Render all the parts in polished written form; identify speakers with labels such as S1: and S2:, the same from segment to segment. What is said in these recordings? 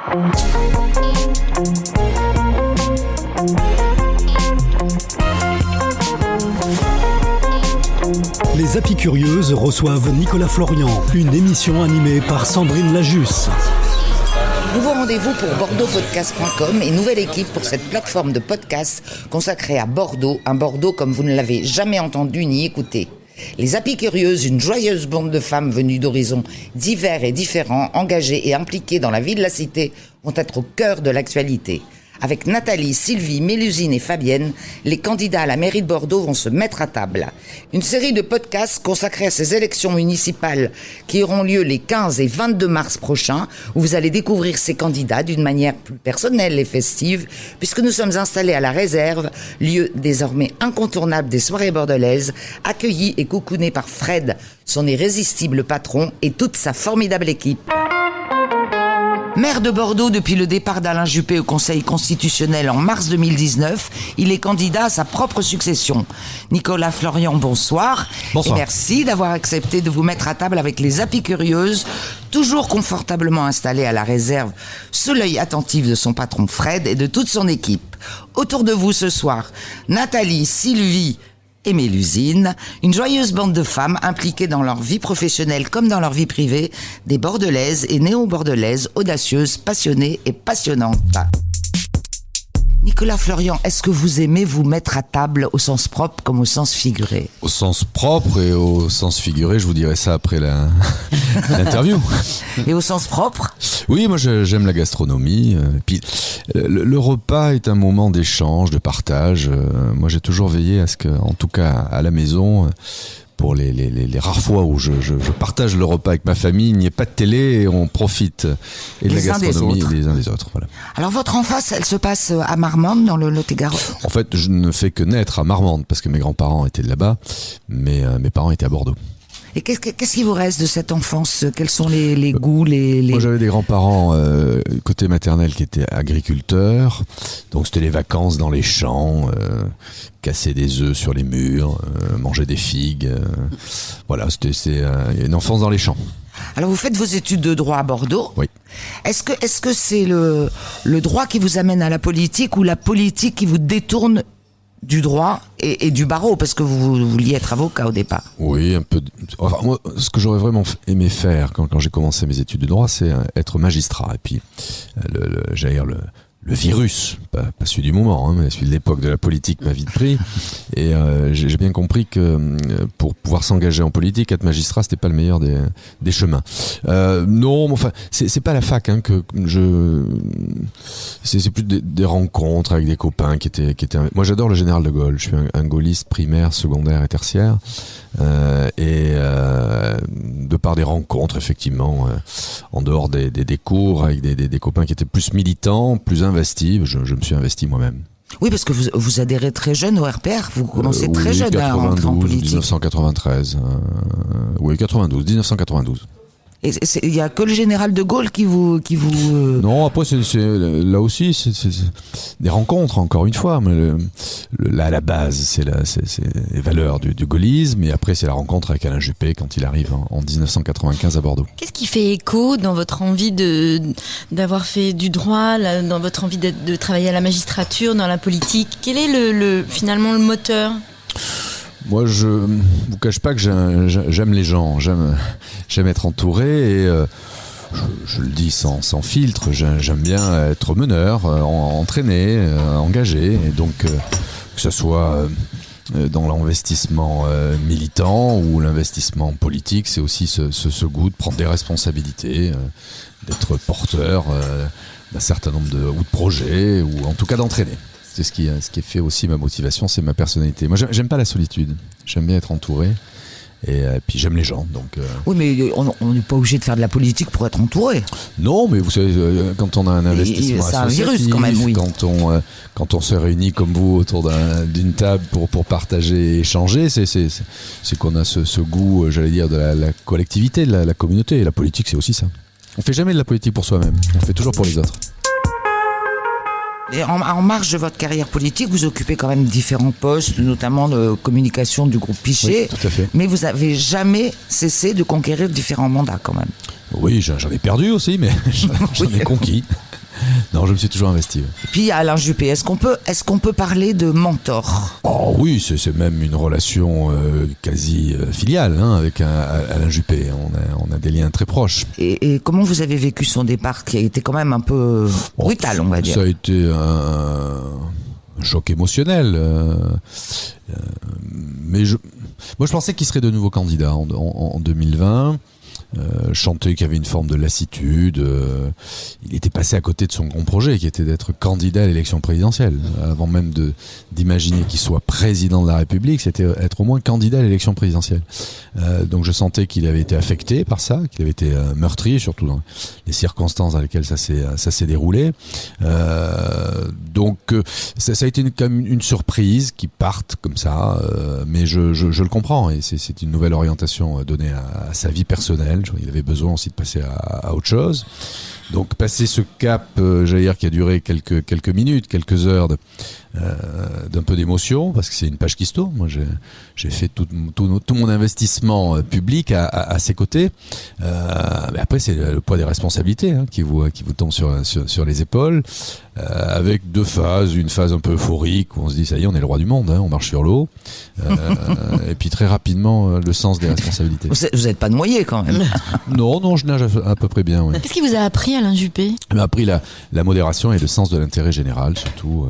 S1: Les Apicurieuses reçoivent Nicolas Florian, une émission animée par Sandrine Lajusse.
S2: Nouveau rendez-vous pour bordeauxpodcast.com et nouvelle équipe pour cette plateforme de podcast consacrée à Bordeaux, un Bordeaux comme vous ne l'avez jamais entendu ni écouté. Les Apicurieuses, une joyeuse bande de femmes venues d'horizons divers et différents, engagées et impliquées dans la vie de la cité, vont être au cœur de l'actualité. Avec Nathalie, Sylvie, Mélusine et Fabienne, les candidats à la mairie de Bordeaux vont se mettre à table. Une série de podcasts consacrés à ces élections municipales qui auront lieu les 15 et 22 mars prochains, où vous allez découvrir ces candidats d'une manière plus personnelle et festive, puisque nous sommes installés à la Réserve, lieu désormais incontournable des soirées bordelaises, accueillis et coucounés par Fred, son irrésistible patron, et toute sa formidable équipe. Maire de Bordeaux depuis le départ d'Alain Juppé au Conseil constitutionnel en mars 2019, il est candidat à sa propre succession. Nicolas Florian, bonsoir.
S3: Bonsoir.
S2: Et merci d'avoir accepté de vous mettre à table avec les Apicurieuses, toujours confortablement installées à la Réserve, sous l'œil attentif de son patron Fred et de toute son équipe. Autour de vous ce soir, Nathalie, Sylvie et Mélusine, une joyeuse bande de femmes impliquées dans leur vie professionnelle comme dans leur vie privée, des bordelaises et néo-bordelaises, audacieuses, passionnées et passionnantes. Nicolas Florian, est-ce que vous aimez vous mettre à table au sens propre comme au sens figuré ?
S3: Au sens propre et au sens figuré, je vous dirai ça après l'interview.
S2: Et au sens propre ?
S3: Oui, moi j'aime la gastronomie. Puis le repas est un moment d'échange, de partage. Moi j'ai toujours veillé à ce que, en tout cas à la maison, pour les rares fois où je partage le repas avec ma famille, il n'y ait pas de télé et on profite et de la gastronomie les uns des autres. Voilà.
S2: Alors votre enfance, elle se passe à Marmande, dans le Lot-et-Garonne ?
S3: En fait, je ne fais que naître à Marmande parce que mes grands-parents étaient de là-bas, mais mes parents étaient à Bordeaux.
S2: Et qu'est-ce qui vous reste de cette enfance ? Quels sont les goûts,
S3: Moi, j'avais des grands-parents côté maternel qui étaient agriculteurs, donc c'était les vacances dans les champs, casser des œufs sur les murs, manger des figues. Voilà, c'était une enfance dans les champs.
S2: Alors vous faites vos études de droit à Bordeaux.
S3: Oui.
S2: Est-ce que c'est le droit qui vous amène à la politique ou la politique qui vous détourne du droit et du barreau, parce que vous vouliez être avocat au départ?
S3: Oui, un peu. Enfin, moi, ce que j'aurais vraiment aimé faire quand j'ai commencé mes études de droit, c'est être magistrat. Et puis, j'allais dire le virus, pas celui du moment, hein, mais celui de l'époque de la politique m'a vite pris. Et j'ai bien compris que pour pouvoir s'engager en politique, être magistrat, c'était pas le meilleur des chemins. Non, mais enfin, c'est pas la fac hein, que c'est plus des rencontres avec des copains qui étaient. Moi, j'adore le général de Gaulle. Je suis un gaulliste primaire, secondaire et tertiaire. De par des rencontres effectivement en dehors des cours avec des copains qui étaient plus militants, plus investis, je me suis investi moi-même. Oui,
S2: parce que vous adhérez très jeune au RPR, vous commencez très jeune à rentrer en politique.
S3: 1993, 1992.
S2: Et il y a que le général de Gaulle qui vous...
S3: Non, après là aussi c'est des rencontres encore une fois, mais là à la base c'est les valeurs du gaullisme, et après c'est la rencontre avec Alain Juppé quand il arrive en 1995 à Bordeaux.
S4: Qu'est-ce qui fait écho dans votre envie d'avoir fait du droit, dans votre envie de travailler à la magistrature, dans la politique? Quel est finalement le moteur?
S3: Moi, je vous cache pas que j'aime les gens, j'aime être entouré, et je le dis sans filtre, j'aime bien être meneur, entraîné, engagé, et donc que ce soit dans l'investissement militant ou l'investissement politique, c'est aussi ce goût de prendre des responsabilités, d'être porteur d'un certain nombre de projets, ou en tout cas d'entraîner. C'est ce qui fait aussi ma motivation, c'est ma personnalité. Moi, j'aime pas la solitude. J'aime bien être entouré. Et puis j'aime les gens. Donc,
S2: Oui, mais on n'est pas obligé de faire de la politique pour être entouré.
S3: Non, mais vous savez, quand on a un investissement associatif,
S2: c'est un virus quand même, oui.
S3: Quand on se réunit comme vous autour d'une table pour partager et échanger, c'est qu'on a ce goût, j'allais dire, de la collectivité, de la communauté. Et la politique, c'est aussi ça. On fait jamais de la politique pour soi-même. On fait toujours pour les autres.
S2: Et en marge de votre carrière politique, vous occupez quand même différents postes, notamment de communication du groupe Pichet.
S3: Oui, tout à fait.
S2: Mais vous n'avez jamais cessé de conquérir différents mandats quand même.
S3: Oui, j'en ai perdu aussi, mais j'en ai conquis. Non, je me suis toujours investi.
S2: Et puis il y a Alain Juppé. Est-ce qu'on peut parler de mentor ?
S3: Oh oui, c'est même une relation quasi filiale avec Alain Juppé. On a des liens très proches.
S2: Et comment vous avez vécu son départ, qui a été quand même un peu brutal, on va dire ?
S3: Ça a été un choc émotionnel. Mais moi, je pensais qu'il serait de nouveau candidat en 2020. Chantait qu'il y avait une forme de lassitude. Il était passé à côté de son grand projet, qui était d'être candidat à l'élection présidentielle. Avant même d'imaginer qu'il soit président de la République, c'était être au moins candidat à l'élection présidentielle. Donc je sentais qu'il avait été affecté par ça, qu'il avait été meurtri, surtout dans les circonstances dans lesquelles ça s'est déroulé. Donc ça a été quand même une surprise qu'il parte comme ça, mais je le comprends, et c'est une nouvelle orientation donnée à sa vie personnelle. Il avait besoin aussi de passer à autre chose. Donc passer ce cap, j'allais dire, qui a duré quelques minutes, quelques heures d'un peu d'émotion, parce que c'est une page qui se tourne. Moi, j'ai fait tout mon investissement public à ses côtés. Mais après, c'est le poids des responsabilités qui vous tombe sur les épaules, avec deux phases. Une phase un peu euphorique où on se dit ça y est, on est le roi du monde, on marche sur l'eau. Et puis très rapidement, le sens des responsabilités.
S2: Vous n'êtes pas noyé quand même.
S3: Non, je nage à peu près bien. Oui.
S4: Qu'est-ce qui vous a appris, Alain Juppé ?
S3: Il m'a appris la modération et le sens de l'intérêt général, surtout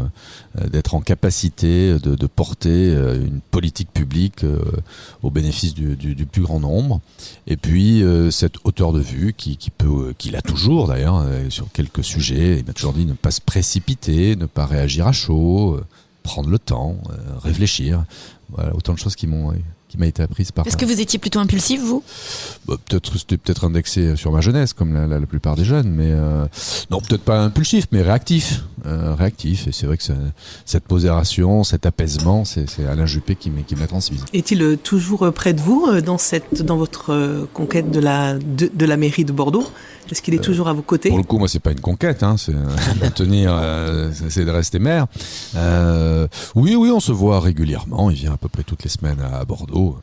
S3: d'être en capacité de porter une politique publique au bénéfice du plus grand nombre. Et puis cette hauteur de vue qu'il a toujours d'ailleurs sur quelques sujets. Il m'a toujours dit ne pas se précipiter, ne pas réagir à chaud, prendre le temps, réfléchir. Voilà, autant de choses qui m'a été apprise par...
S4: Est-ce que vous étiez plutôt impulsif, vous ?
S3: C'était peut-être indexé sur ma jeunesse, comme la plupart des jeunes, mais non, peut-être pas impulsif, mais réactif. Et c'est vrai que cette modération, cet apaisement, c'est Alain Juppé qui me l'a transmise.
S5: Est-il toujours près de vous dans votre conquête de la mairie de Bordeaux ? Est-ce qu'il est toujours à vos côtés ?
S3: Pour le coup, moi, c'est pas une conquête, c'est c'est de rester maire. Oui, on se voit régulièrement. Il vient à peu près toutes les semaines à Bordeaux.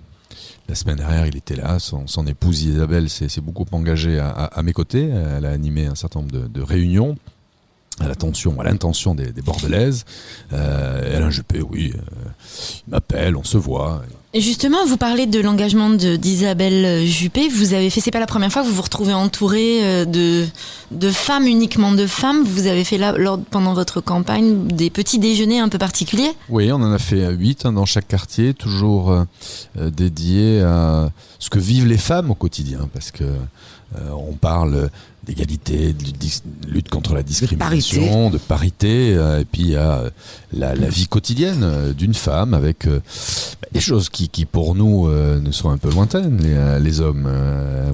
S3: La semaine dernière, il était là. Son épouse Isabelle s'est beaucoup engagée à mes côtés. Elle a animé un certain nombre de réunions à l'intention des Bordelaises. Alain Juppé, oui, il m'appelle, on se voit.
S4: Et justement, vous parlez de l'engagement d'Isabelle Juppé. Vous avez fait, c'est pas la première fois que vous vous retrouvez entouré de femmes, uniquement de femmes. Vous avez fait là, pendant votre campagne, des petits déjeuners un peu particuliers.
S3: Oui, on en a fait 8 dans chaque quartier, toujours dédiés à ce que vivent les femmes au quotidien, parce que on parle d'égalité, de lutte contre la discrimination, de parité, et puis il y a la vie quotidienne d'une femme avec des choses qui pour nous ne sont un peu lointaines, les hommes.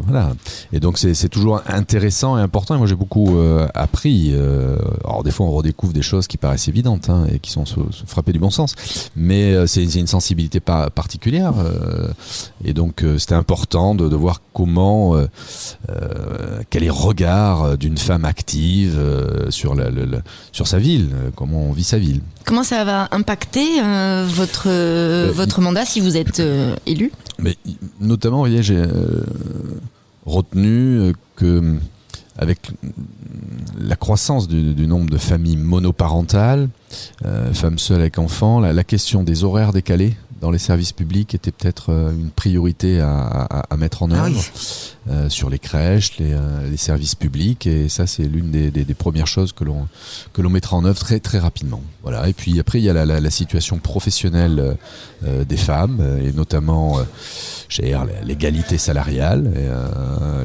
S3: Voilà. Et donc c'est toujours intéressant et important. Et moi j'ai beaucoup appris. Alors des fois on redécouvre des choses qui paraissent évidentes et qui sont frappées du bon sens, mais c'est une sensibilité particulière. Et donc c'était important de voir comment quel est le regard d'une femme active sur sa ville, comment on vit sa ville.
S4: Comment ça va impacter votre mandat si vous êtes élu ?
S3: Mais notamment, vous voyez, j'ai retenu que avec la croissance du nombre de familles monoparentales, femmes seules avec enfants, la question des horaires décalés dans les services publics était peut-être une priorité à mettre en œuvre. Sur les crèches, les services publics, et ça c'est l'une des premières choses que l'on mettra en œuvre très très rapidement. Voilà. Et puis après il y a la situation professionnelle des femmes, et notamment l'égalité salariale. Et,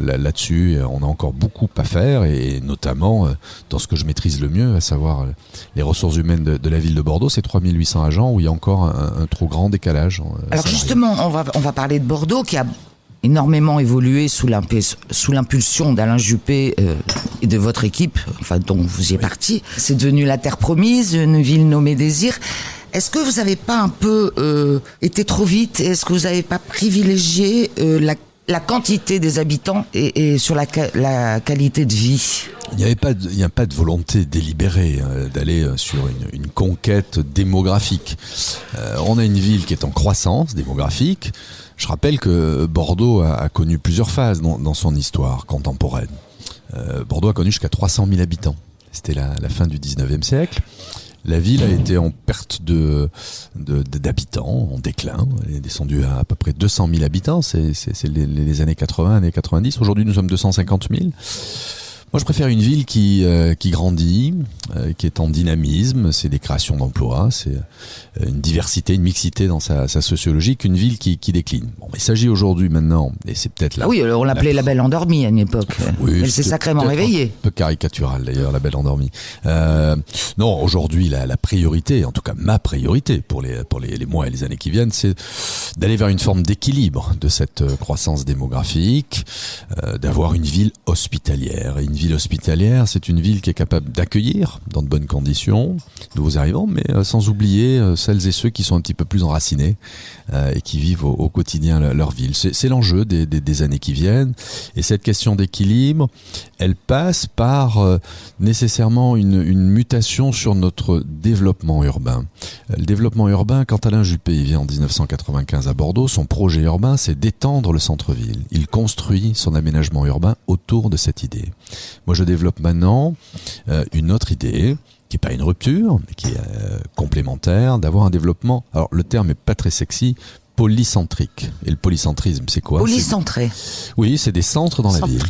S3: là-dessus on a encore beaucoup à faire, et notamment dans ce que je maîtrise le mieux, à savoir les ressources humaines de la ville de Bordeaux. C'est 3800 agents où il y a encore un trop grand décalage.
S2: Alors justement, on va parler de Bordeaux qui a énormément évolué sous l'impulsion d'Alain Juppé et de votre équipe, dont vous y êtes parti. C'est devenu la terre promise, une ville nommée Désir. Est-ce que vous n'avez pas un peu été trop vite ? Est-ce que vous n'avez pas privilégié la quantité des habitants et sur la qualité de vie ?
S3: Il n'y a pas de volonté délibérée d'aller sur une conquête démographique. On a une ville qui est en croissance démographique. Je rappelle que Bordeaux a connu plusieurs phases dans son histoire contemporaine. Bordeaux a connu jusqu'à 300 000 habitants. C'était la fin du 19e siècle. La ville a été en perte d'habitants, en déclin. Elle est descendue à peu près 200 000 habitants. C'est les années 80, années 90. Aujourd'hui, nous sommes 250 000. Moi, je préfère une ville qui grandit, qui est en dynamisme. C'est des créations d'emplois, c'est une diversité, une mixité dans sa sociologie, qu'une ville qui décline. Bon, il s'agit aujourd'hui, maintenant, et c'est peut-être là.
S2: Ah oui, on l'appelait la Belle Endormie à une époque.
S3: Oui,
S2: elle s'est sacrément réveillée.
S3: Un peu caricatural d'ailleurs, la Belle Endormie. Non, aujourd'hui, la priorité, en tout cas ma priorité pour les mois et les années qui viennent, c'est d'aller vers une forme d'équilibre de cette croissance démographique, d'avoir une ville hospitalière. Et une ville hospitalière, c'est une ville qui est capable d'accueillir dans de bonnes conditions nouveaux arrivants, mais sans oublier celles et ceux qui sont un petit peu plus enracinés et qui vivent au quotidien leur ville. C'est l'enjeu des années qui viennent. Et cette question d'équilibre, elle passe par nécessairement une mutation sur notre développement urbain. Le développement urbain, quand Alain Juppé il vient en 1995 à Bordeaux, son projet urbain, c'est d'étendre le centre-ville. Il construit son aménagement urbain autour de cette idée. Moi, je développe maintenant une autre idée, qui n'est pas une rupture, mais qui est complémentaire, d'avoir un développement, alors le terme n'est pas très sexy, polycentrique. Et le polycentrisme, c'est quoi?
S2: Polycentré.
S3: Oui, c'est des centres dans la ville.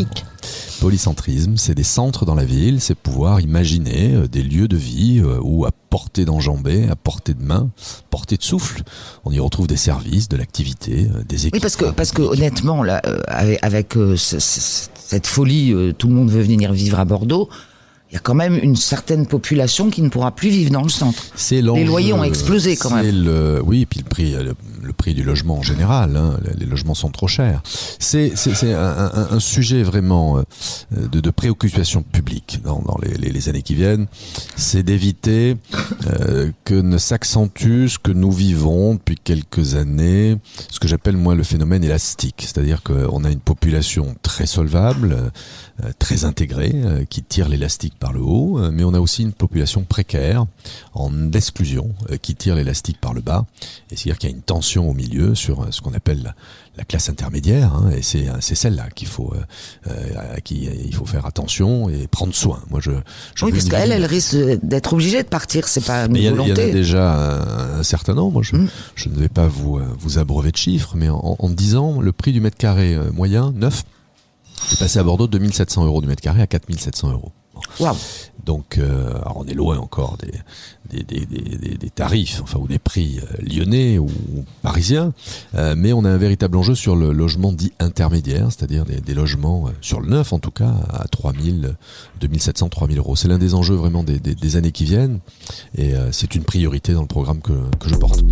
S3: Polycentrisme, c'est des centres dans la ville, c'est pouvoir imaginer des lieux de vie où à portée d'enjambée, à portée de main, portée de souffle, on y retrouve des services, de l'activité, des équipes.
S2: Oui, parce que honnêtement, là, avec cette folie, tout le monde veut venir vivre à Bordeaux. Il y a quand même une certaine population qui ne pourra plus vivre dans le centre.
S3: Les
S2: loyers ont explosé quand même.
S3: Oui, et puis le prix du logement en général, hein, les logements sont trop chers. C'est un sujet vraiment de préoccupation publique dans les années qui viennent. C'est d'éviter que ne s'accentue ce que nous vivons depuis quelques années, ce que j'appelle moi le phénomène élastique. C'est-à-dire qu'on a une population très solvable, très intégrée, qui tire l'élastique par le haut, mais on a aussi une population précaire, en exclusion, qui tire l'élastique par le bas. Et c'est-à-dire qu'il y a une tension au milieu sur ce qu'on appelle la classe intermédiaire, hein, et c'est celle-là à qui il faut faire attention et prendre soin. Moi,
S2: oui, parce qu'elle risque d'être obligée de partir, c'est pas une volonté.
S3: Il y en a déjà un certain nombre. Je ne vais pas vous abreuver de chiffres, mais en 10 ans, le prix du mètre carré moyen, neuf, est passé à Bordeaux de 2 700 € du mètre carré à 4 700 €.
S2: Wow.
S3: Donc, alors on est loin encore des tarifs, enfin, ou des prix lyonnais ou parisiens, mais on a un véritable enjeu sur le logement dit intermédiaire, c'est-à-dire des logements, sur le neuf en tout cas, à 2700, 3000 €. C'est l'un des enjeux vraiment des années qui viennent, et c'est une priorité dans le programme que je porte.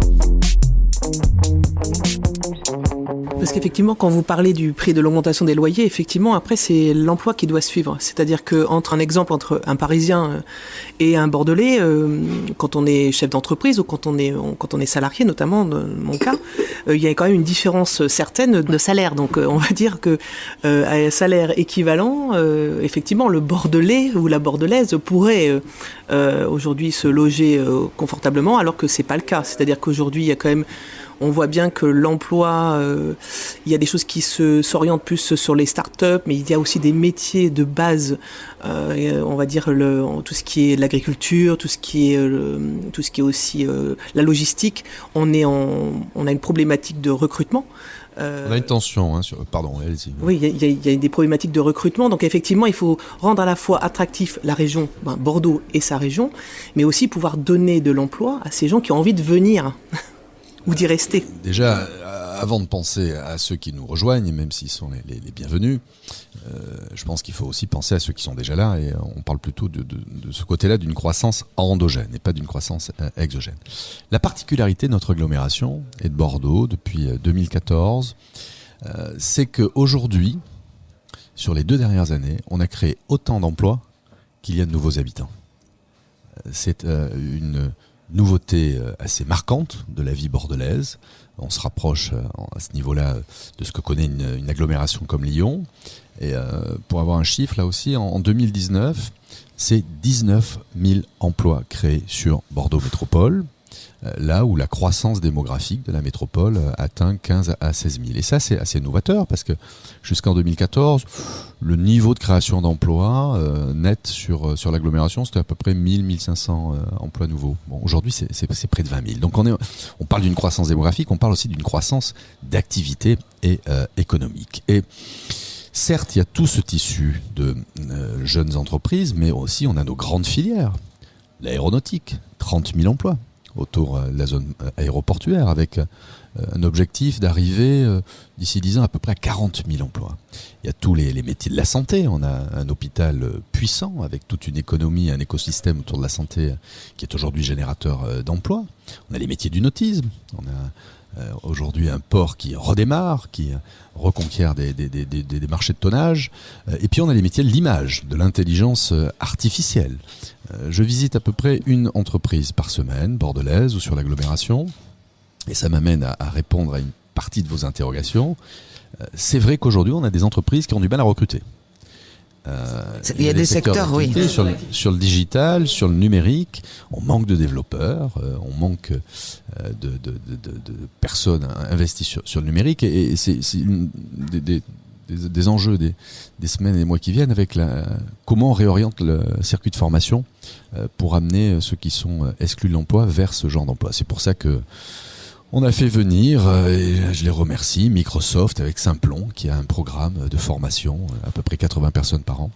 S5: Parce qu'effectivement, quand vous parlez du prix de l'augmentation des loyers, effectivement, après, c'est l'emploi qui doit suivre. C'est-à-dire qu'entre un Parisien et un Bordelais, quand on est chef d'entreprise ou quand on est salarié, notamment dans mon cas, il y a quand même une différence certaine de salaire. Donc, on va dire que à un salaire équivalent, effectivement, le Bordelais ou la Bordelaise pourrait aujourd'hui se loger confortablement, alors que c'est pas le cas. C'est-à-dire qu'aujourd'hui, il y a quand même, on voit bien que l'emploi, il y a des choses qui s'orientent plus sur les start-up, mais il y a aussi des métiers de base, on va dire tout ce qui est l'agriculture, tout ce qui est aussi la logistique. On a une problématique de recrutement.
S3: On a une tension, pardon, allez-y.
S5: Oui, il y a des problématiques de recrutement. Donc effectivement, il faut rendre à la fois attractif la région, Bordeaux et sa région, mais aussi pouvoir donner de l'emploi à ces gens qui ont envie de venir ou d'y rester.
S3: Déjà, avant de penser à ceux qui nous rejoignent, même s'ils sont les bienvenus, je pense qu'il faut aussi penser à ceux qui sont déjà là, et on parle plutôt de ce côté-là d'une croissance endogène et pas d'une croissance exogène. La particularité de notre agglomération et de Bordeaux depuis 2014, c'est qu'aujourd'hui, sur les 2 dernières années, on a créé autant d'emplois qu'il y a de nouveaux habitants. C'est une nouveauté assez marquante de la vie bordelaise. On se rapproche à ce niveau-là de ce que connaît une agglomération comme Lyon. Et pour avoir un chiffre, là aussi, en 2019, c'est 19 000 emplois créés sur Bordeaux Métropole. là où la croissance démographique de la métropole atteint 15 à 16 000. Et ça, c'est assez novateur parce que jusqu'en 2014, le niveau de création d'emplois net sur l'agglomération, c'était à peu près 1500 emplois nouveaux. Bon, aujourd'hui, c'est près de 20 000. Donc on parle d'une croissance démographique, on parle aussi d'une croissance d'activité et économique. Et certes, il y a tout ce tissu de jeunes entreprises, mais aussi on a nos grandes filières. L'aéronautique, 30 000 emplois autour de la zone aéroportuaire, avec un objectif d'arriver d'ici 10 ans à peu près à 40 000 emplois. Il y a tous les métiers de la santé. On a un hôpital puissant avec toute une économie, un écosystème autour de la santé qui est aujourd'hui générateur d'emplois. On a les métiers du nautisme. On a aujourd'hui un port qui redémarre, qui reconquiert des marchés de tonnage. Et puis on a les métiers de l'image, de l'intelligence artificielle. Je visite à peu près une entreprise par semaine, bordelaise ou sur l'agglomération. Et ça m'amène à répondre à une partie de vos interrogations. C'est vrai qu'aujourd'hui, on a des entreprises qui ont du mal à recruter.
S2: Il y a des secteurs, oui.
S3: Sur le digital, sur le numérique, on manque de développeurs, on manque de personnes investies sur le numérique. Et c'est des enjeux des semaines et des mois qui viennent avec comment on réoriente le circuit de formation pour amener ceux qui sont exclus de l'emploi vers ce genre d'emploi. C'est pour ça que on a fait venir, et je les remercie, Microsoft avec Simplon qui a un programme de formation, à peu près 80 personnes par an,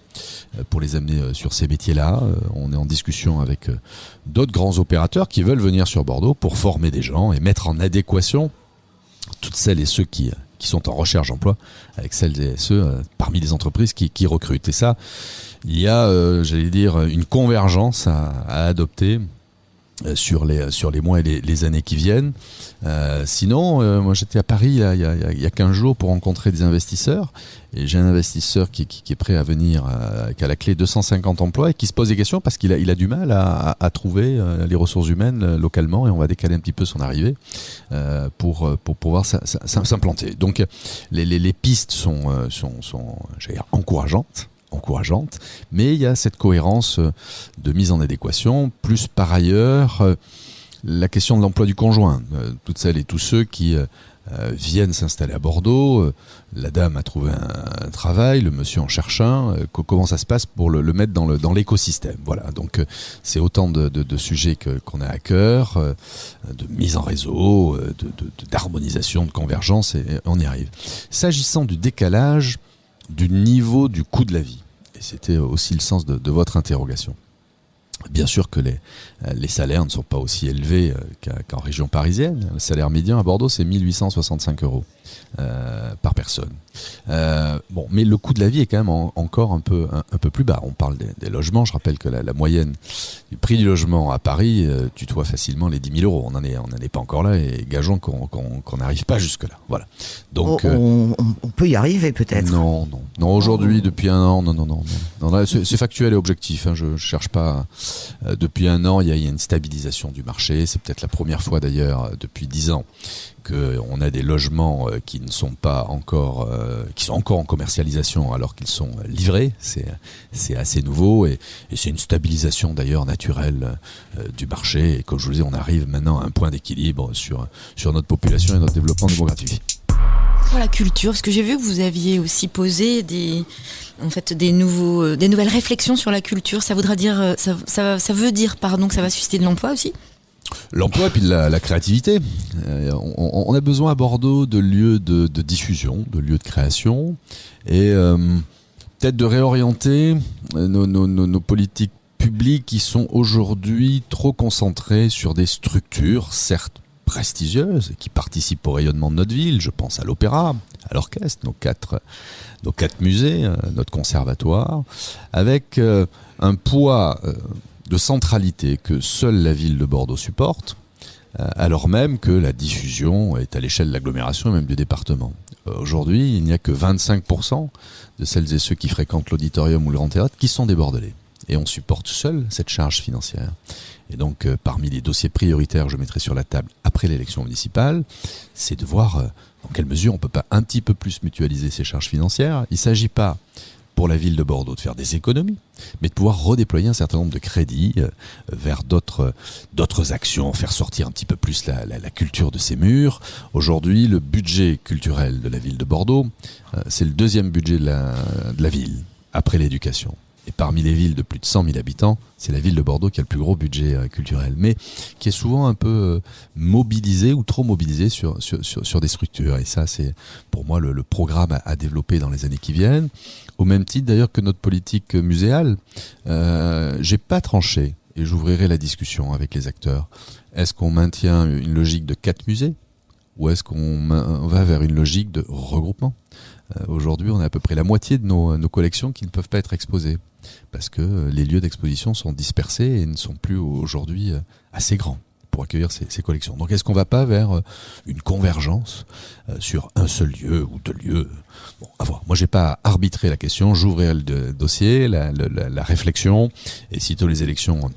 S3: pour les amener sur ces métiers-là. On est en discussion avec d'autres grands opérateurs qui veulent venir sur Bordeaux pour former des gens et mettre en adéquation toutes celles et ceux qui sont en recherche d'emploi avec celles et ceux parmi les entreprises qui recrutent. Et ça, il y a, j'allais dire, une convergence à adopter sur les mois et les années qui viennent. Sinon, moi j'étais à Paris il y a 15 jours pour rencontrer des investisseurs, et j'ai un investisseur qui est prêt à venir, qui a la clé 250 emplois et qui se pose des questions parce qu'il a du mal à trouver les ressources humaines localement, et on va décaler un petit peu son arrivée pour pouvoir s'implanter. Donc les pistes sont j'allais dire, encourageantes, mais il y a cette cohérence de mise en adéquation, plus par ailleurs la question de l'emploi du conjoint. Toutes celles et tous ceux qui viennent s'installer à Bordeaux, la dame a trouvé un travail, le monsieur en cherche un, comment ça se passe pour le mettre dans l'écosystème. Voilà, donc c'est autant de sujets qu'on a à cœur, de mise en réseau, d'harmonisation, de convergence, et on y arrive. S'agissant du décalage du niveau du coût de la vie, et c'était aussi le sens de votre interrogation. Bien sûr que les salaires ne sont pas aussi élevés qu'en région parisienne. Le salaire médian à Bordeaux, c'est 1 865 € par personne. Mais le coût de la vie est quand même encore un peu plus bas. On parle des logements. Je rappelle que la moyenne du prix du logement à Paris tutoie facilement les 10 000 €. On n'en est pas encore là, et gageons qu'on n'arrive pas jusque-là. Voilà. Donc,
S2: on peut y arriver peut-être.
S3: Non. Aujourd'hui, depuis un an, non. Là, c'est factuel et objectif. Je ne cherche pas. Depuis un an, il y a une stabilisation du marché. C'est peut-être la première fois d'ailleurs depuis 10 ans qu'on a des logements qui ne sont pas encore, qui sont encore en commercialisation alors qu'ils sont livrés. C'est assez nouveau, et c'est une stabilisation d'ailleurs naturelle du marché. Et comme je vous le disais, on arrive maintenant à un point d'équilibre sur notre population et notre développement démographique.
S4: Pour la culture, parce que j'ai vu que vous aviez aussi posé des nouvelles réflexions sur la culture. Ça voudra dire, ça veut dire que ça va susciter de l'emploi aussi.
S3: L'emploi et puis la créativité. On a besoin à Bordeaux de lieux de diffusion, de lieux de création, et peut-être de réorienter nos politiques publiques qui sont aujourd'hui trop concentrées sur des structures, certes prestigieuses, qui participent au rayonnement de notre ville. Je pense à l'opéra, à l'orchestre, nos quatre musées, notre conservatoire, avec un poids de centralité que seule la ville de Bordeaux supporte, alors même que la diffusion est à l'échelle de l'agglomération et même du département. Aujourd'hui, il n'y a que 25% de celles et ceux qui fréquentent l'auditorium ou le Grand Théâtre qui sont des Bordelais. Et on supporte seul cette charge financière. Et donc, parmi les dossiers prioritaires que je mettrai sur la table après l'élection municipale, c'est de voir dans quelle mesure on peut pas un petit peu plus mutualiser ces charges financières. Il ne s'agit pas, pour la ville de Bordeaux de faire des économies, mais de pouvoir redéployer un certain nombre de crédits vers d'autres actions, faire sortir un petit peu plus la culture de ses murs. Aujourd'hui, le budget culturel de la ville de Bordeaux, c'est le deuxième budget de la ville, après l'éducation. Et parmi les villes de plus de 100 000 habitants, c'est la ville de Bordeaux qui a le plus gros budget culturel, mais qui est souvent un peu mobilisée ou trop mobilisée sur des structures. Et ça, c'est pour moi le programme à développer dans les années qui viennent. Au même titre d'ailleurs que notre politique muséale, j'ai pas tranché et j'ouvrirai la discussion avec les acteurs. Est-ce qu'on maintient une logique de 4 musées ou est-ce qu'on va vers une logique de regroupement ? Aujourd'hui, on a à peu près la moitié de nos collections qui ne peuvent pas être exposées parce que les lieux d'exposition sont dispersés et ne sont plus aujourd'hui assez grands pour accueillir ces collections. Donc est-ce qu'on ne va pas vers une convergence sur un seul lieu ou 2 lieux ? Bon, à voir. Moi, j'ai pas arbitré la question, j'ouvrirai le dossier, la réflexion, et sitôt les élections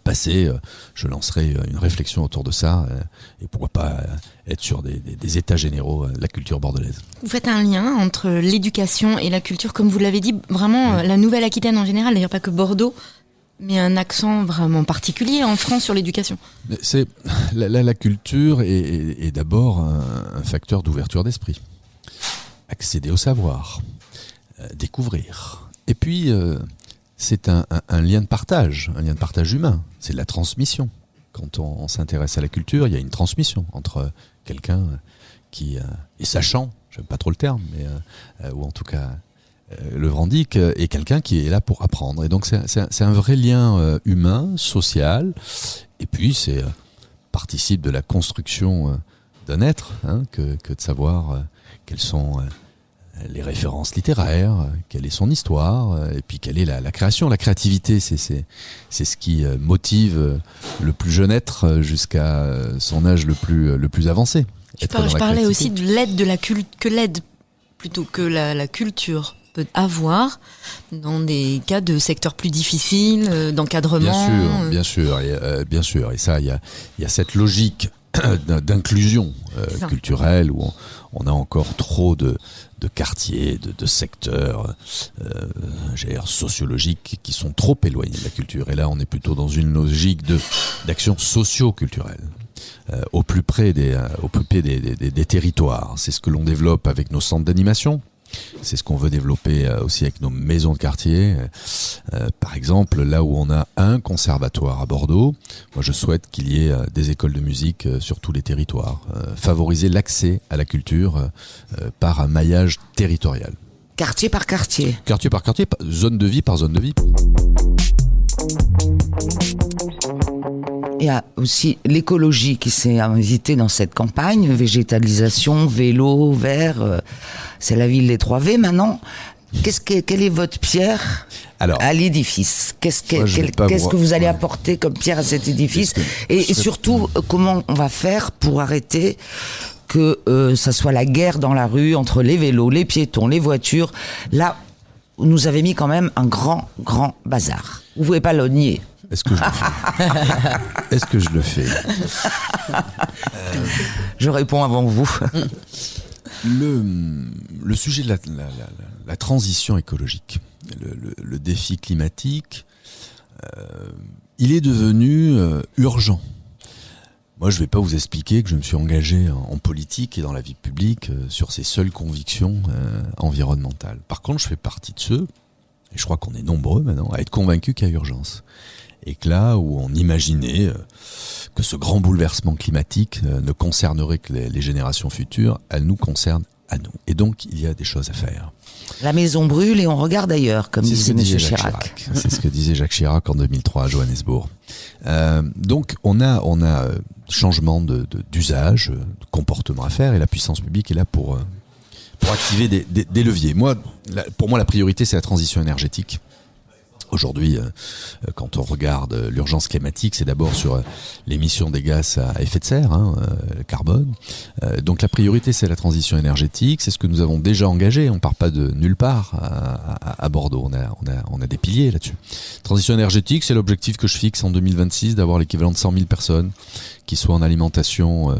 S3: passées, je lancerai une réflexion autour de ça, et pourquoi pas être sur des états généraux de la culture bordelaise.
S4: Vous faites un lien entre l'éducation et la culture, comme vous l'avez dit, vraiment la Nouvelle-Aquitaine en général, d'ailleurs pas que Bordeaux, mais un accent vraiment particulier en France sur l'éducation.
S3: C'est la culture est d'abord un facteur d'ouverture d'esprit. Accéder au savoir, découvrir. Et puis, c'est un lien de partage humain. C'est de la transmission. Quand on s'intéresse à la culture, il y a une transmission entre quelqu'un qui est sachant, j'aime pas trop le terme, mais ou en tout cas le revendique, et quelqu'un qui est là pour apprendre. Et donc c'est un vrai lien humain, social, et puis c'est participe de la construction d'un être, que de savoir quelles sont les références littéraires, quelle est son histoire, et puis quelle est la création. La créativité, c'est ce qui motive le plus jeune être jusqu'à son âge le plus avancé.
S4: Je parlais aussi de l'aide que l'aide plutôt que la culture peut avoir dans des cas de secteurs plus difficiles, d'encadrement.
S3: Bien sûr. Et ça, il y a cette logique d'inclusion culturelle où on a encore trop de quartiers, de secteurs sociologiques qui sont trop éloignés de la culture. Et là, on est plutôt dans une logique d'action socio-culturelle. Au plus près des territoires. C'est ce que l'on développe avec nos centres d'animation. C'est ce qu'on veut développer aussi avec nos maisons de quartier. Par exemple, là où on a un conservatoire à Bordeaux, moi je souhaite qu'il y ait des écoles de musique sur tous les territoires. Favoriser l'accès à la culture par un maillage territorial.
S2: Quartier par quartier.
S3: Quartier par quartier, zone de vie par zone de vie.
S2: Il y a aussi l'écologie qui s'est invitée dans cette campagne, végétalisation, vélo, vert, c'est la ville des 3 V maintenant. Quelle est votre pierre à l'édifice ? Qu'est-ce que vous allez apporter comme pierre à cet édifice ? Et surtout, comment on va faire pour arrêter que ça soit la guerre dans la rue entre les vélos, les piétons, les voitures ? Là, vous nous avez mis quand même un grand bazar. Vous pouvez pas le nier.
S3: Est-ce que je le fais
S2: Je réponds avant vous.
S3: Le sujet de la transition écologique, le défi climatique, il est devenu urgent. Moi, je ne vais pas vous expliquer que je me suis engagé en politique et dans la vie publique sur ces seules convictions environnementales. Par contre, je fais partie de ceux, et je crois qu'on est nombreux maintenant, à être convaincus qu'il y a urgence. Et que là où on imaginait que ce grand bouleversement climatique ne concernerait que les générations futures, elle nous concerne à nous. Et donc, il y a des choses à faire.
S2: La maison brûle et on regarde ailleurs, comme disait M. Chirac.
S3: C'est ce que disait Jacques Chirac en 2003 à Johannesburg. Donc, on a changement d'usage, de comportement à faire, et la puissance publique est là pour activer des leviers. Pour moi, la priorité, c'est la transition énergétique. Aujourd'hui, quand on regarde l'urgence climatique, c'est d'abord sur l'émission des gaz à effet de serre, le carbone. Donc la priorité, c'est la transition énergétique. C'est ce que nous avons déjà engagé. On ne part pas de nulle part à Bordeaux. On a des piliers là-dessus. Transition énergétique, c'est l'objectif que je fixe en 2026, d'avoir l'équivalent de 100 000 personnes qui soient en alimentation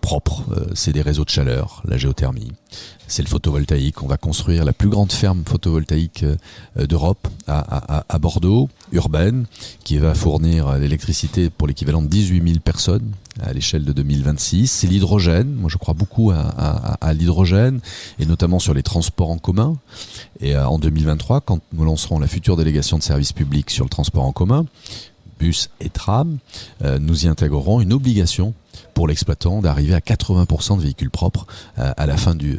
S3: propre. C'est des réseaux de chaleur, la géothermie. C'est le photovoltaïque. On va construire la plus grande ferme photovoltaïque d'Europe à Bordeaux, urbaine, qui va fournir l'électricité pour l'équivalent de 18 000 personnes à l'échelle de 2026. C'est l'hydrogène. Moi, je crois beaucoup à l'hydrogène, et notamment sur les transports en commun. Et en 2023, quand nous lancerons la future délégation de service public sur le transport en commun, bus et tram, nous y intégrerons une obligation pour l'exploitant d'arriver à 80% de véhicules propres à la fin de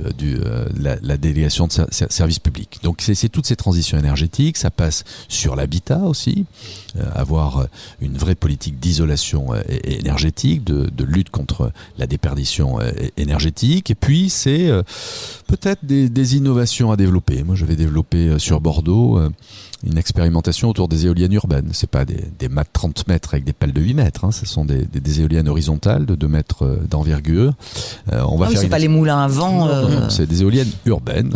S3: la délégation de service public. Donc c'est toutes ces transitions énergétiques. Ça passe sur l'habitat aussi, avoir une vraie politique d'isolation énergétique, de lutte contre la déperdition énergétique. Et puis c'est peut-être des innovations à développer. Moi, je vais développer sur Bordeaux une expérimentation autour des éoliennes urbaines. C'est pas des mâts de 30 mètres avec des pales de 8 mètres. Ce sont des éoliennes horizontales de 2 mètres d'envergure.
S2: C'est pas les moulins à vent.
S3: Non, c'est des éoliennes urbaines.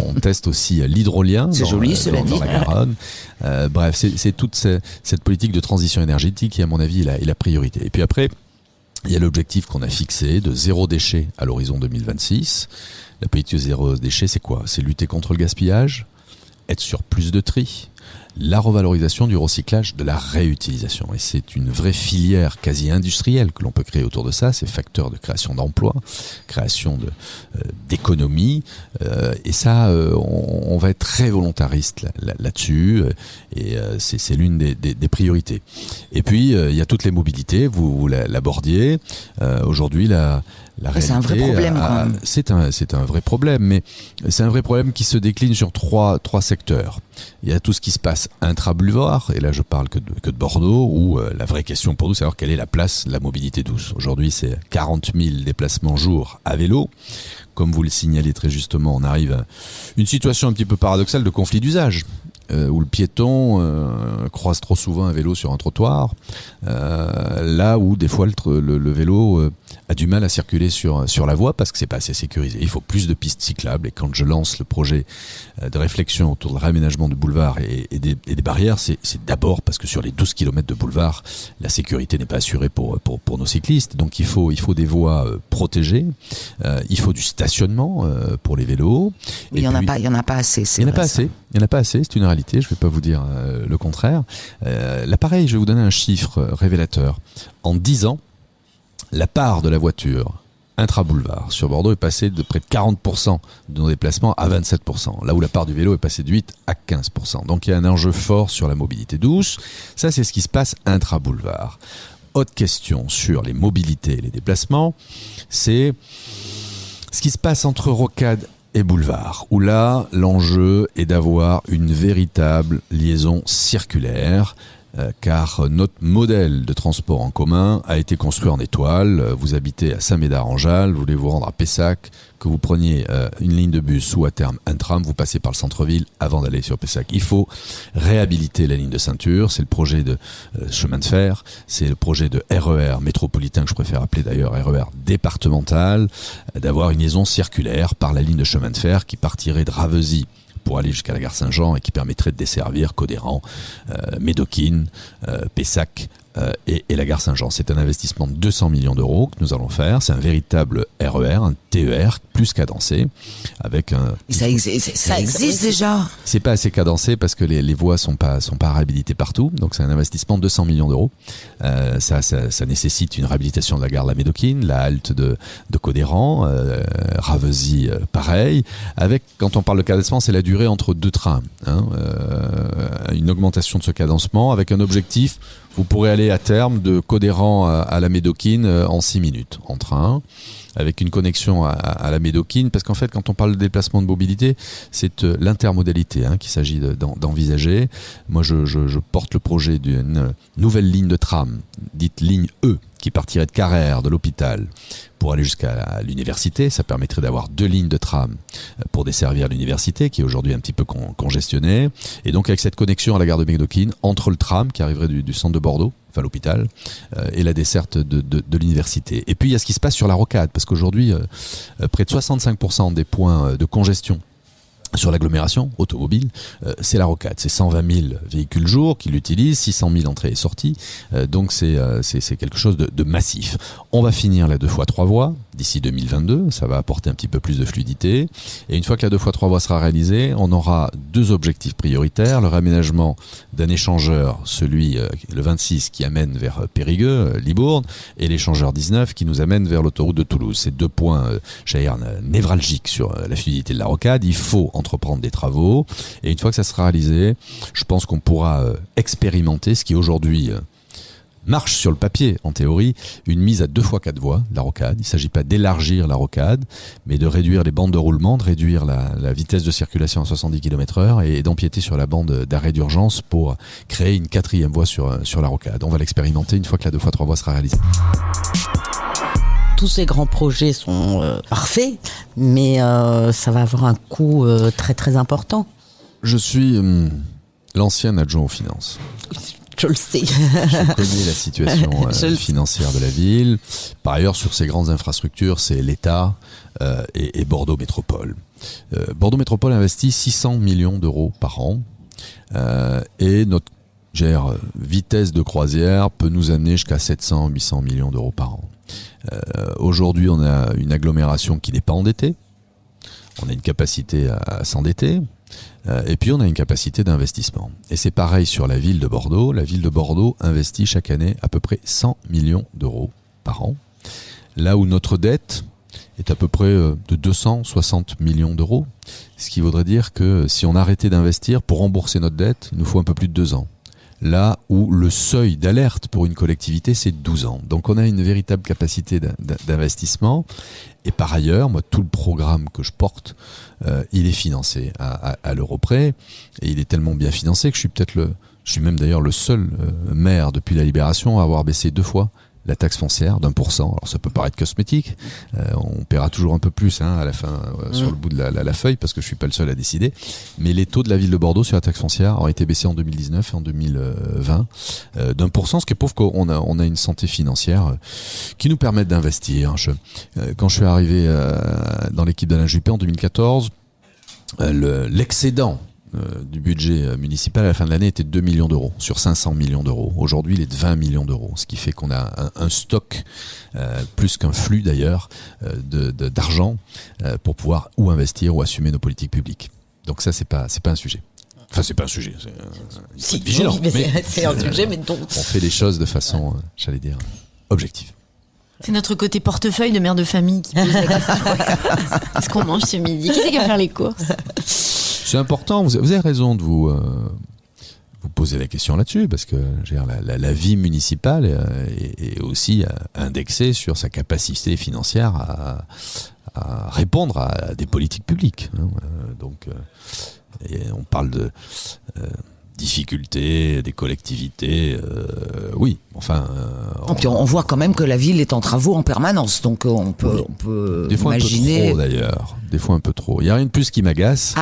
S3: On teste aussi l'hydrolien dans la Garonne. Bref, c'est toute cette politique de transition énergétique qui, à mon avis, est la priorité. Et puis après, il y a l'objectif qu'on a fixé de 0 déchet à l'horizon 2026. La politique de 0 déchet, c'est quoi ? C'est lutter contre le gaspillage, être sur plus de tri, la revalorisation du recyclage, de la réutilisation. Et c'est une vraie filière quasi industrielle que l'on peut créer autour de ça. C'est facteur de création d'emplois, création d'économie. Et ça, on va être très volontariste là-dessus. Et c'est l'une des priorités. Et puis, il y a toutes les mobilités. Vous l'abordiez. Aujourd'hui,
S2: c'est un vrai problème quand même.
S3: C'est un vrai problème, mais c'est un vrai problème qui se décline sur trois secteurs. Il y a tout ce qui se passe intra-boulevard, et là je parle que de Bordeaux, où la vraie question pour nous, c'est savoir quelle est la place de la mobilité douce. Aujourd'hui, c'est 40 000 déplacements jour à vélo. Comme vous le signalez très justement, on arrive à une situation un petit peu paradoxale de conflit d'usage, où le piéton croise trop souvent un vélo sur un trottoir, là où des fois le vélo a du mal à circuler sur la voie parce que c'est pas assez sécurisé. Il faut plus de pistes cyclables, et quand je lance le projet de réflexion autour du réaménagement de boulevards et des barrières, c'est d'abord parce que sur les 12 km de boulevard, la sécurité n'est pas assurée pour nos cyclistes. Donc il faut des voies protégées, il faut du stationnement pour les vélos.
S2: Mais il y en a pas assez.
S3: Il n'y en a pas assez, c'est une réalité, je ne vais pas vous dire le contraire. Là pareil, je vais vous donner un chiffre révélateur. En 10 ans, la part de la voiture intra-boulevard sur Bordeaux est passée de près de 40% de nos déplacements à 27%, là où la part du vélo est passée de 8 à 15%. Donc il y a un enjeu fort sur la mobilité douce. Ça, c'est ce qui se passe intra-boulevard. Autre question sur les mobilités et les déplacements, c'est ce qui se passe entre rocade et boulevard, où là, l'enjeu est d'avoir une véritable liaison circulaire, car notre modèle de transport en commun a été construit en étoile. Vous habitez à Saint-Médard-en-Jalles, vous voulez vous rendre à Pessac, que vous preniez une ligne de bus ou à terme un tram, vous passez par le centre-ville avant d'aller sur Pessac. Il faut réhabiliter la ligne de ceinture, c'est le projet de chemin de fer, c'est le projet de RER métropolitain, que je préfère appeler d'ailleurs RER départemental, d'avoir une liaison circulaire par la ligne de chemin de fer qui partirait de Ravesy pour aller jusqu'à la gare Saint-Jean et qui permettrait de desservir Codéran, Médoquine, Pessac et la gare Saint-Jean. C'est un investissement de 200 millions d'euros que nous allons faire. C'est un véritable RER, un TER plus cadencé, avec un...
S2: Ça existe déjà.
S3: C'est pas assez cadencé parce que les voies sont pas réhabilitées partout. Donc c'est un investissement de 200 millions d'euros. Ça nécessite une réhabilitation de la gare de la Médoquine, la halte de Codéran, Ravesy, pareil. Avec, quand on parle de cadencement, c'est la durée entre deux trains. Une augmentation de ce cadencement avec un objectif. Vous pourrez aller à terme de Codéran à la Médoquine en 6 minutes en train. avec une connexion à la Médoquine, parce qu'en fait, quand on parle de déplacement de mobilité, c'est l'intermodalité qu'il s'agit d'envisager. Moi, je porte le projet d'une nouvelle ligne de tram, dite ligne E, qui partirait de Carrère, de l'hôpital, pour aller jusqu'à l'université. Ça permettrait d'avoir 2 lignes de tram pour desservir l'université, qui est aujourd'hui un petit peu congestionnée. Et donc, avec cette connexion à la gare de Médoquine, entre le tram qui arriverait du centre de Bordeaux, enfin l'hôpital, et la desserte de l'université. Et puis, il y a ce qui se passe sur la rocade, parce qu'aujourd'hui, près de 65% des points de congestion sur l'agglomération automobile, c'est la rocade. C'est 120 000 véhicules jour qui l'utilisent, 600 000 entrées et sorties. Donc c'est quelque chose de massif. On va finir la 2x3 voies d'ici 2022. Ça va apporter un petit peu plus de fluidité. Et une fois que la 2x3 voies sera réalisée, on aura 2 objectifs prioritaires. Le réaménagement d'un échangeur, celui le 26 qui amène vers Périgueux, Libourne, et l'échangeur 19 qui nous amène vers l'autoroute de Toulouse. C'est 2 points névralgiques sur la fluidité de la rocade. Il faut entreprendre des travaux, et une fois que ça sera réalisé, je pense qu'on pourra expérimenter ce qui aujourd'hui marche sur le papier, en théorie, une mise à 2x4 voies de la rocade. Il ne s'agit pas d'élargir la rocade, mais de réduire les bandes de roulement, de réduire la vitesse de circulation à 70 km/h et d'empiéter sur la bande d'arrêt d'urgence pour créer une 4e voie sur la rocade. On va l'expérimenter une fois que la 2x3 voies sera réalisée.
S6: Tous ces grands projets sont parfaits, mais ça va avoir un coût très très important.
S3: Je suis l'ancien adjoint aux finances.
S6: Je le sais.
S3: Je connais la situation financière de la ville. Par ailleurs, sur ces grandes infrastructures, c'est l'État et Bordeaux Métropole. Bordeaux Métropole investit 600 millions d'euros par an et notre vitesse de croisière peut nous amener jusqu'à 700-800 millions d'euros par an. Aujourd'hui, on a une agglomération qui n'est pas endettée. On a une capacité à s'endetter. Et puis on a une capacité d'investissement. Et c'est pareil sur la ville de Bordeaux. La ville de Bordeaux investit chaque année à peu près 100 millions d'euros par an. Là où notre dette est à peu près de 260 millions d'euros. Ce qui voudrait dire que si on arrêtait d'investir pour rembourser notre dette, il nous faut un peu plus de 2 ans. Là où le seuil d'alerte pour une collectivité, c'est 12 ans. Donc on a une véritable capacité d'investissement. Et par ailleurs, moi, tout le programme que je porte, il est financé à l'euro près. Et il est tellement bien financé que je suis même d'ailleurs le seul maire depuis la Libération à avoir baissé 2 fois la taxe foncière d'1%. Alors ça peut paraître cosmétique, on paiera toujours un peu plus à la fin sur le bout de la feuille parce que je suis pas le seul à décider. Mais les taux de la ville de Bordeaux sur la taxe foncière ont été baissés en 2019 et en 2020 d'1%, ce qui prouve qu'on a une santé financière qui nous permet d'investir. Quand je suis arrivé dans l'équipe d'Alain Juppé en 2014, l'excédent du budget municipal à la fin de l'année était de 2 millions d'euros sur 500 millions d'euros. Aujourd'hui, il est de 20 millions d'euros, ce qui fait qu'on a un stock, plus qu'un flux d'ailleurs, d'argent pour pouvoir ou investir ou assumer nos politiques publiques. Donc ça, c'est pas un sujet. Enfin, c'est pas un sujet, c'est vigilant.
S6: Oui, mais c'est un sujet, mais donc...
S3: On fait les choses de façon, j'allais dire, objective.
S4: C'est notre côté portefeuille de mère de famille qui pose la question. Qu'est-ce qu'on mange ce midi? Qui c'est qui va faire les courses?
S3: C'est important, vous avez raison de vous poser la question là-dessus, parce que la vie municipale est aussi indexée sur sa capacité financière à répondre à des politiques publiques. Donc, on parle de difficultés des collectivités, oui, enfin...
S2: Puis on voit quand même que la ville est en travaux en permanence, donc on peut
S3: des fois
S2: imaginer...
S3: un peu trop d'ailleurs, des fois un peu trop. Il n'y a rien de plus qui m'agace.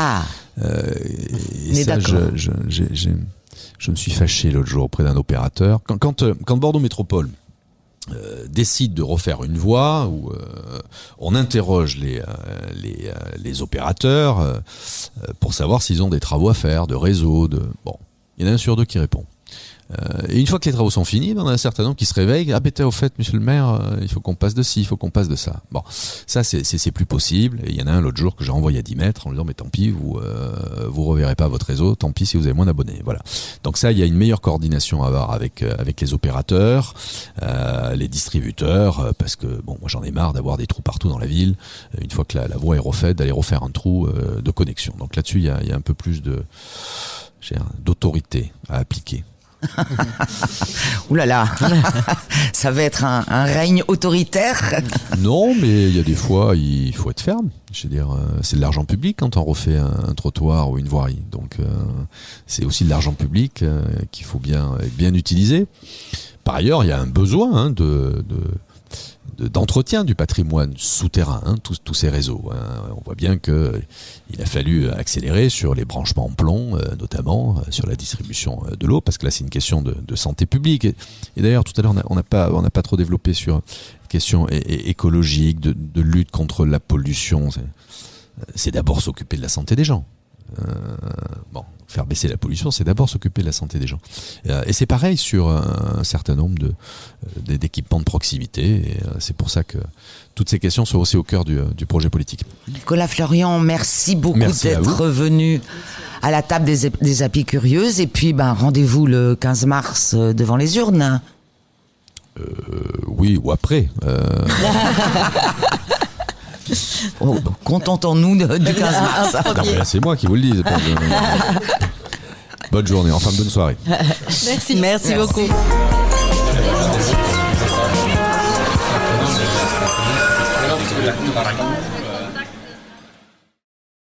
S3: Et ça, je me suis fâché l'autre jour auprès d'un opérateur. Quand Bordeaux Métropole décide de refaire une voie, où on interroge les opérateurs pour savoir s'ils ont des travaux à faire, de réseau, il y en a un sur 2 qui répond. Et une fois que les travaux sont finis, on a un certain nombre qui se réveillent. Ah, au fait, monsieur le maire, il faut qu'on passe de ci, il faut qu'on passe de ça. Bon, ça, c'est plus possible. Et il y en a un l'autre jour que j'ai renvoyé à 10 mètres en lui disant, mais tant pis, vous reverrez pas votre réseau, tant pis si vous avez moins d'abonnés. Voilà. Donc ça, il y a une meilleure coordination à avoir avec les opérateurs, les distributeurs, parce que, moi, j'en ai marre d'avoir des trous partout dans la ville. Une fois que la voie est refaite, d'aller refaire un trou de connexion. Donc là-dessus, il y a un peu plus d'autorité à appliquer.
S2: Ouh là là, ça va être un règne autoritaire.
S3: Non, mais il y a des fois, il faut être ferme. Je veux dire, c'est de l'argent public quand on refait un trottoir ou une voirie. Donc, c'est aussi de l'argent public qu'il faut bien utiliser. Par ailleurs, il y a un besoin d'entretien du patrimoine souterrain, tous ces réseaux. On voit bien qu'il a fallu accélérer sur les branchements en plomb, notamment sur la distribution de l'eau, parce que là c'est une question de santé publique. Et d'ailleurs tout à l'heure on n'a pas trop développé sur questions écologiques, de lutte contre la pollution. C'est d'abord s'occuper de la santé des gens. Faire baisser la pollution, c'est d'abord s'occuper de la santé des gens. Et c'est pareil sur un certain nombre d'équipements de proximité. Et c'est pour ça que toutes ces questions sont aussi au cœur du projet politique.
S2: Nicolas Florian, merci beaucoup d'être venu à la table des Apicurieuses. Et puis, rendez-vous le 15 mars devant les urnes.
S3: Oui, ou après.
S2: Contentons-nous du 15 mars.
S3: Non, mais là, c'est moi qui vous le dis. Bonne journée, enfin bonne soirée.
S6: Merci beaucoup.
S7: Merci.